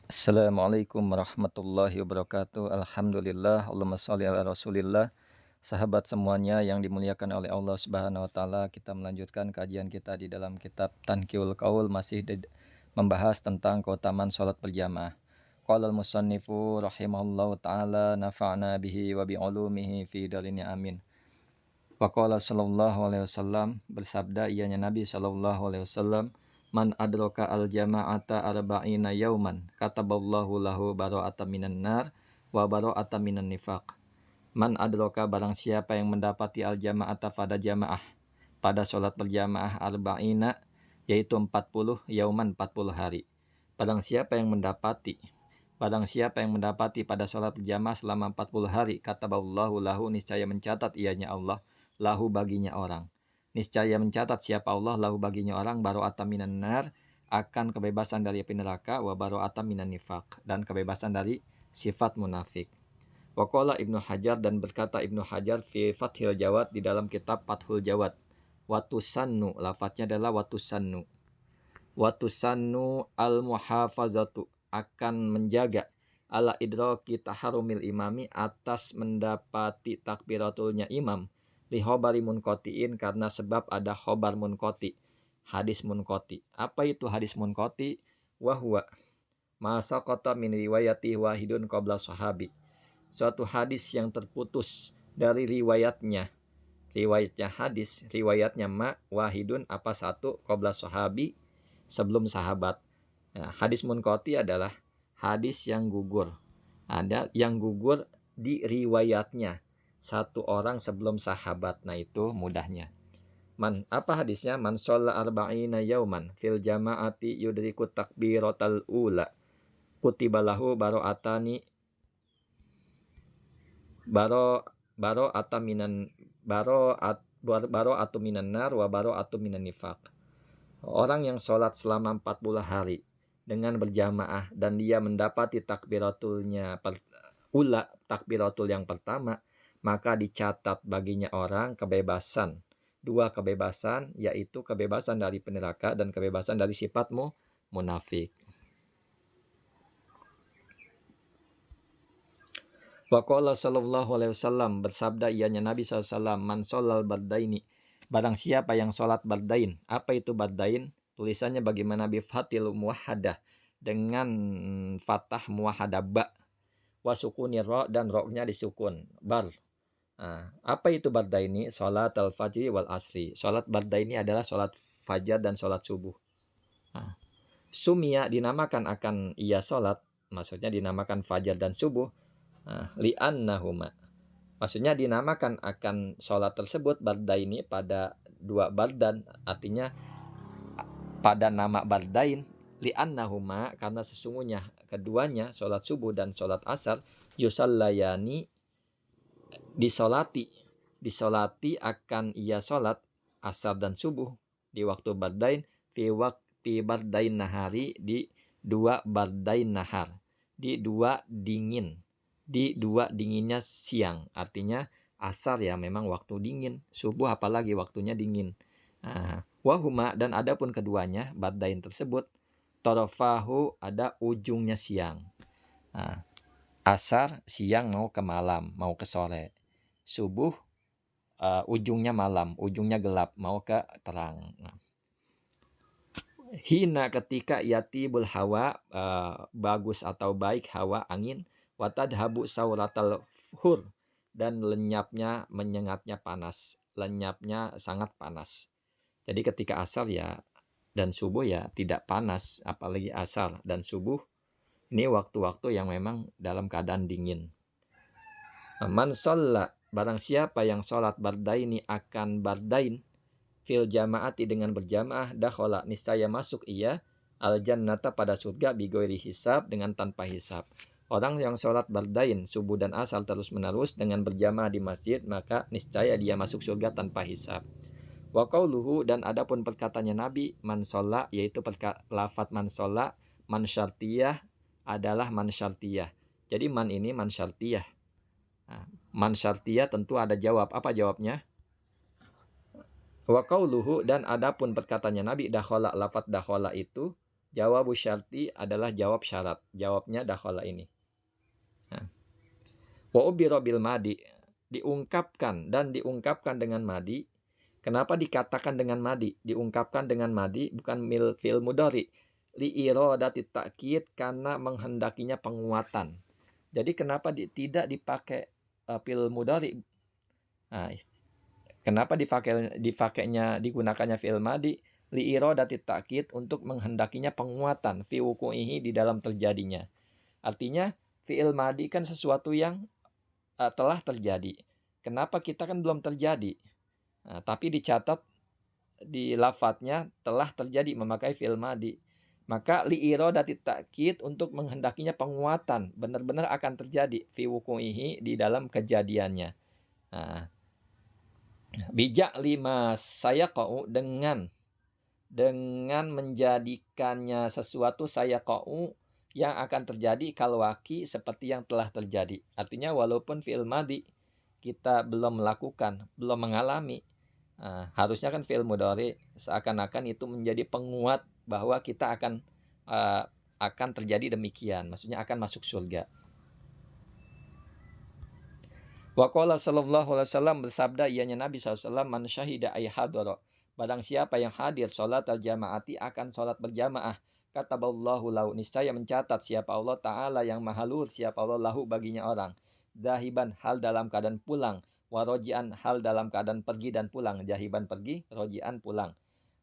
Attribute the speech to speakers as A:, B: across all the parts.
A: Assalamualaikum warahmatullahi wabarakatuh. Alhamdulillah, Allahumma sholli ala Rasulillah. Sahabat semuanya yang dimuliakan oleh Allah Subhanahu wa taala, kita melanjutkan kajian kita di dalam kitab Tanqiul Qaul membahas tentang keutamaan salat berjamaah. Qala al-musannifu rahimahullahu taala nafa'na bihi wa bi ulumihi fi darini amin. Wa qala sallallahu alaihi wasallam, bersabda ianya Nabi sallallahu alaihi wasallam, man adraka al jama'ata arba'ina yauman kataballahu lahu bara'atan minan nar wa bara'atan minan nifaq. Man adraka, barang siapa yang mendapati al jama'ata pada jamaah, pada sholat berjamaah arba'ina, yaitu 40 yauman 40 hari. Barang siapa yang mendapati pada sholat berjamaah selama 40 hari, kataballahu lahu, niscaya mencatat ianya Allah, lahu baginya orang. Niscaya mencatat siapa Allah lahu baginya orang, bara'atan minan nar, akan kebebasan dari api neraka, wa bara'atan minan nifaq, dan kebebasan dari sifat munafik. Waqala Ibnu Hajar, dan berkata Ibnu Hajar fi Fathil Jawad, di dalam kitab Fathul Jawad, watusannu, lafadznya adalah watusannu. Watusannu al-muhafazatu, akan menjaga ala idraki taharumil imami, atas mendapati takbiratulnya imam, li khobari munqotiin, karena sebab ada khobar munqoti, hadis munqoti. Apa itu hadis munqoti? Wahwa masa kota min riwayati wahidun qabla sahabi, suatu hadis yang terputus dari riwayatnya hadis, riwayatnya wahidun, apa satu, qabla sahabi, sebelum sahabat. Nah, hadis munqati adalah hadis yang gugur. Ada yang gugur di riwayatnya satu orang sebelum sahabat. Nah, itu mudahnya. Apa hadisnya? Man sholla arba'ina yauman fil jama'ati yudriku takbiratal ula kutibalahu baro'atani baro'atu minan nar wa baro'atu minan nifaq. Orang yang sholat selama 40 hari dengan berjamaah dan dia mendapati takbiratul yang pertama, maka dicatat baginya orang kebebasan. Dua kebebasan, yaitu kebebasan dari neraka dan kebebasan dari sifatmu munafik. Waqala sallallahu alaihi wasallam, bersabda ianya Nabi SAW, man sholal bardaini, barang siapa yang sholat bardain. Apa itu bardain? Tulisannya bagaimana? Bifatil muwahhadah, dengan fathah muwahhadah ba, wasukuni ro, dan ro-nya disukun, bar. Apa itu bardaini? Sholat al-fajri wal asri. Sholat bardaini adalah sholat fajar dan sholat subuh. Sumia, dinamakan akan ia sholat, maksudnya dinamakan fajar dan subuh, li'annahuma, maksudnya dinamakan akan sholat tersebut bardaini, pada dua bardan, artinya pada nama bardain, li'annahuma, karena sesungguhnya keduanya, sholat subuh dan sholat asar, yusallayani, disolati akan ia sholat asar dan subuh di waktu bardain, fi bardain nahari, di dua bardain nahar, di dua dinginnya siang. Artinya asar ya memang waktu dingin, subuh apalagi waktunya dingin. Wahuma, dan adapun keduanya bardain tersebut, torofahu, ada ujungnya siang. Asar siang mau ke malam, mau ke sore. Subuh ujungnya malam, ujungnya gelap, mau ke terang. Hina, ketika yatibul hawa, bagus atau baik hawa, angin, watadhabu sauratal hur, dan lenyapnya, menyengatnya panas, lenyapnya sangat panas. Jadi ketika asar ya dan subuh ya tidak panas, apalagi asar dan subuh ini waktu-waktu yang memang dalam keadaan dingin. Man sholla, barang siapa yang sholat bardaini, akan bardain, fil jamaati, dengan berjamaah, dakhala, niscaya masuk ia al jannata, pada surga, bigoiri hisab, dengan tanpa hisab. Orang yang sholat bardain subuh dan asar terus menerus dengan berjamaah di masjid, maka niscaya dia masuk surga tanpa hisab. Wa qauluhu, dan adapun perkataannya Nabi, man sholla, yaitu lafadz man sholla, man syartiyah, adalah man syartiyah. Jadi man ini man syartiyah. Man syartiyah tentu ada jawab. Apa jawabnya? Wa qauluhu, dan adapun perkataannya Nabi, dakhala, lafadz dakhala itu Jawabu syarti adalah jawab syarat. Jawabnya dakhala ini. Nah. Wa ubira bil madi, diungkapkan dengan madi. Kenapa dikatakan dengan madi? Diungkapkan dengan madi, bukan fi'il mudhari. Li iradati ta'kid, karena menghendakinya penguatan. Jadi kenapa tidak dipakai fi'il mudhari? Nah, kenapa digunakannya fi'il madi? Li iradati ta'kid, untuk menghendakinya penguatan fi wuqu'ihi, di dalam terjadinya. Artinya fi'il madi kan sesuatu yang telah terjadi. Kenapa kita kan belum terjadi? Nah, tapi dicatat di lafadznya telah terjadi memakai fi'il madi. Maka li iradati ta'kid, untuk menghendakinya penguatan, benar-benar akan terjadi fi wuqu'ihi, di dalam kejadiannya. Nah, bijak lima sayaqa'u, dengan menjadikannya sesuatu sayaqa'u, yang akan terjadi kalwaki, seperti yang telah terjadi. Artinya walaupun fi'il madi kita belum melakukan, belum mengalami, harusnya kan fi'il mudhari seakan-akan itu menjadi penguat bahwa kita akan terjadi demikian, maksudnya akan masuk surga. Wa qala sallallahu alaihi wasallam, bersabda ianya Nabi SAW, man syahida ay hadara, barang siapa yang hadir salat al-jamaati, akan salat berjamaah, kataballahu lahu, niscaya mencatat siapa Allah Ta'ala yang maha luhur, siapa Allah lahu, baginya orang, dahiban, hal dalam keadaan pulang, warojian, hal dalam keadaan pergi dan pulang. Jahiban pergi, rojian pulang.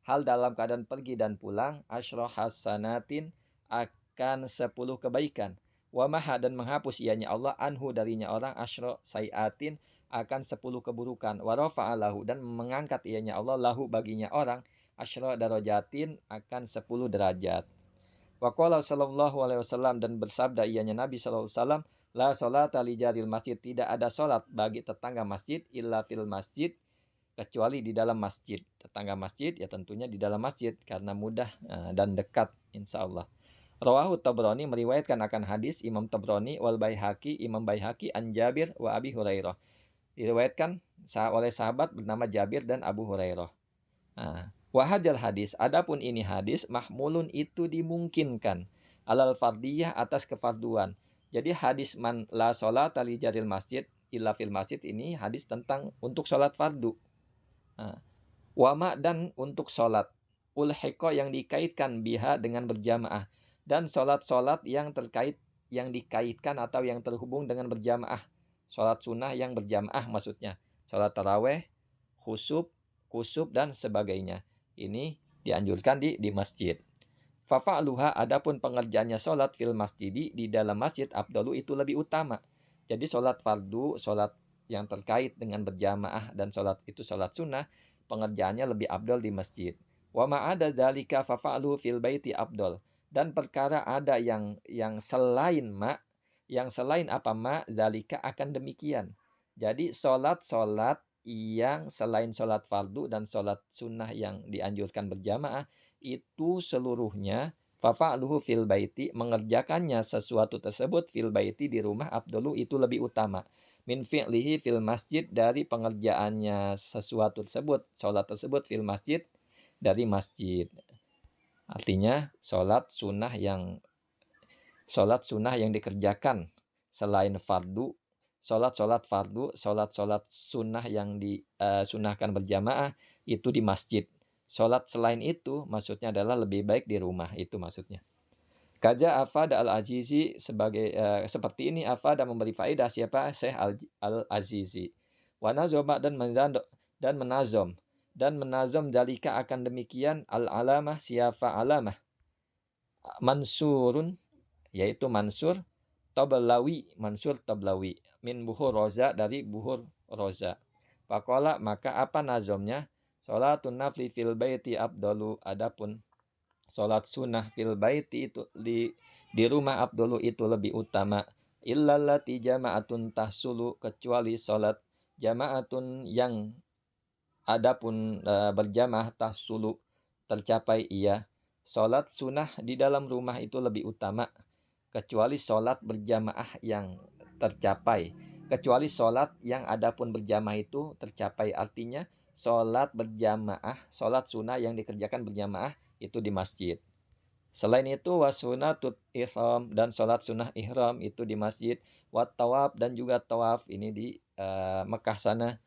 A: Hal dalam keadaan pergi dan pulang, asyra hasanatin, akan 10 kebaikan. Wa maha, dan menghapus ianya Allah, anhu, darinya orang, asyra sayatin, akan 10 keburukan. Wa rafa'alahu, dan mengangkat ianya Allah, lahu, baginya orang, asyra darajatin, akan 10 derajat. Wa qala sallallahu alaihi wasallam, dan bersabda ianya Nabi sallallahu alaihi wasallam, la sholata li jaril masjid, tidak ada salat bagi tetangga masjid, illa fil masjid, kecuali di dalam masjid. Tetangga masjid ya tentunya di dalam masjid, karena mudah dan dekat insyaallah. Rawahu Tabrani, meriwayatkan akan hadis Imam Tabrani, wal Baihaqi, Imam Baihaqi, an Jabir wa Abi Hurairah, diriwayatkan oleh sahabat bernama Jabir dan Abu Hurairah. Wahadal hadis, adapun ini hadis, mahmulun, itu dimungkinkan, alal fardiyah, atas kefarduan. Jadi hadis man la sholat li jaril masjid illa fil masjid, ini hadis tentang untuk sholat fardu. Wama, dan untuk sholat ulhiqa, yang dikaitkan biha, dengan berjamaah, dan sholat-sholat yang dikaitkan atau yang terhubung dengan berjamaah. Sholat sunnah yang berjamaah maksudnya, sholat taraweh, khusuf, dan sebagainya. Ini dianjurkan di masjid. Fafa'luha, adapun pengerjaannya sholat fil masjidi, di dalam masjid, afdalu, itu lebih utama. Jadi sholat fardu, sholat yang terkait dengan berjamaah, dan sholat itu sholat sunnah, pengerjaannya lebih afdal di masjid. Wa ma'ada dzalika fafa'lu fil baiti afdal, dan perkara ada yang selain apa dzalika, akan demikian. Jadi sholat yang selain sholat fardu dan sholat sunnah yang dianjurkan berjamaah, itu seluruhnya fafa'luhu fil baiti, mengerjakannya sesuatu tersebut fil baiti, di rumah, afdalu, itu lebih utama, min fi'lihi fil masjid, dari pengerjaannya sesuatu tersebut, sholat tersebut, fil masjid, dari masjid. Artinya sholat sunnah yang dikerjakan selain fardu, sholat fardu, sholat sunnah yang disunahkan berjamaah, itu di masjid. Sholat selain itu maksudnya adalah lebih baik di rumah, itu maksudnya. Kaja afada al-Azizi, seperti ini afada, memberi faedah siapa? Syekh al-Azizi. Wa nazoma, dan menazom dalika, akan demikian, al-alamah, siapa alamah? Mansurun, yaitu Mansur Tablawi, min Buhur Roza, dari Buhur Roza. Faqala, maka apa nazomnya? Sholatun nafli fil baiti afdalu, adapun sholat sunnah fil baiti, itu di rumah, afdalu, itu lebih utama. Illallati jama'atun tahsulu, kecuali sholat jama'atun yang adapun berjamaah, tahsulu, tercapai ia. Sholat sunnah di dalam rumah itu lebih utama, kecuali sholat berjamaah yang tercapai. Kecuali sholat yang adapun berjamaah itu tercapai. Artinya sholat berjamaah, sholat sunnah yang dikerjakan berjamaah, itu di masjid. Selain itu wasunatut ihram dan sholat sunnah ihram itu di masjid, wat tawaf dan juga tawaf ini di Mekah sana.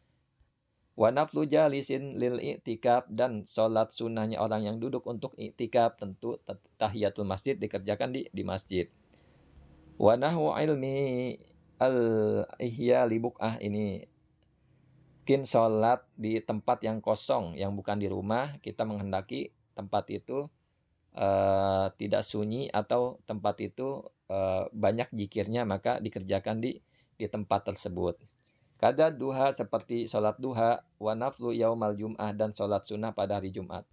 A: Wa naflu jalisin lil i'tikaf dan sholat sunnahnya orang yang duduk untuk i'tikaf tentu tahiyatul masjid dikerjakan di masjid. Wa nahwu ilmi al ihya li buk'ah ini mungkin sholat di tempat yang kosong yang bukan di rumah, kita menghendaki tempat itu tidak sunyi atau tempat itu banyak zikirnya, maka dikerjakan di tempat tersebut. Kada duha seperti sholat duha, wa naflu yaumal jum'ah dan sholat sunnah pada hari Jumat.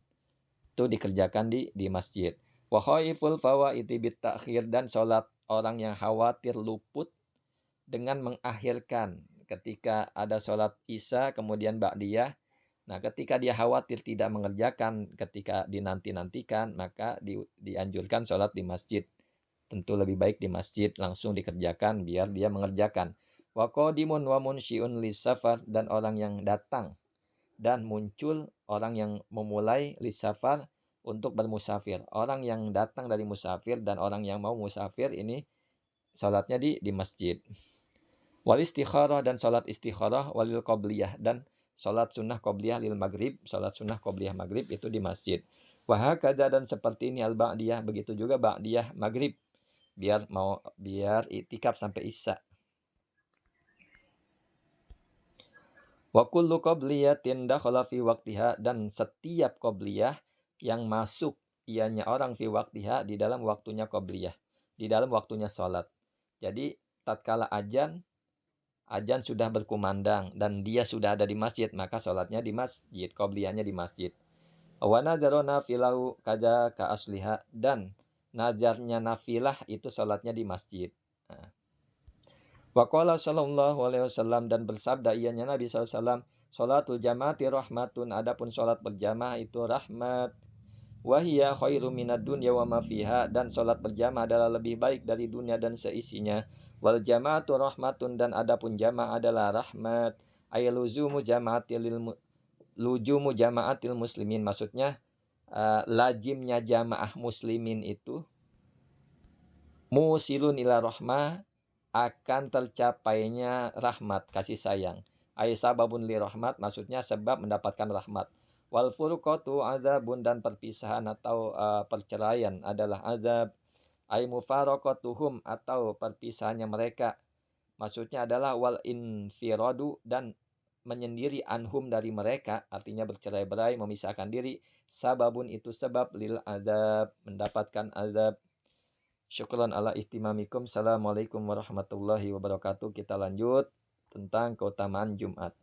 A: Itu dikerjakan di masjid. Wa khaiful fawaiti bit ta'khir dan sholat orang yang khawatir luput dengan mengakhirkan. Ketika ada sholat isya kemudian ba'diyah, nah ketika dia khawatir tidak mengerjakan ketika dinanti-nantikan, maka dianjurkan sholat di masjid. Tentu lebih baik di masjid langsung dikerjakan biar dia mengerjakan. Wa qadimun wa munsyi'un lisafar dan orang yang datang dan muncul orang yang memulai lisafar untuk bermusafir. Orang yang datang dari musafir dan orang yang mau musafir ini sholatnya di masjid. Wal istikharah dan sholat istikharah, walil qobliyah dan sholat sunnah qobliyah lil maghrib, sholat sunnah qobliyah maghrib itu di masjid. Wahakada dan seperti ini al ba'diyah, begitu juga ba'diyah maghrib, biar itikaf sampai isya. Wa kullu qobliyatin dakhala fi waqtiha dan setiap qobliyah yang masuk ianya orang fi waqtiha di dalam waktunya qobliyah, di dalam waktunya sholat. Jadi tatkala azan sudah berkumandang dan dia sudah ada di masjid, maka sholatnya di masjid, qobliyahnya di masjid. Wa nadharu nafilahu kaza ka asliha dan nazarnya nafilah itu sholatnya di masjid. Wa qala sallallahu alaihi wasallam dan bersabda ianya Nabi SAW, sholatul jamaati rahmatun, adapun sholat berjamaah itu rahmat. Wahia khairu minad dunya wa ma fiha dan salat berjamaah adalah lebih baik dari dunia dan seisinya. Wal jamaatu rahmatun dan adapun jamaah adalah rahmat. Ay luzumu jamaatil muslimin, maksudnya lazimnya jamaah muslimin itu musilun ila rahmah, akan tercapainya rahmat, kasih sayang. Ay sababun li rahmat, maksudnya sebab mendapatkan rahmat. Wal furqatu adzabun dan perpisahan atau perceraian adalah azab. Ay mufaraqatuhum atau perpisahannya mereka. Maksudnya adalah wal infiradu dan menyendiri anhum dari mereka, artinya bercerai-berai, memisahkan diri. Sababun itu sebab lil azab, mendapatkan azab. Syukran ala ihtimamikum. Assalamualaikum warahmatullahi wabarakatuh. Kita lanjut tentang keutamaan Jumat.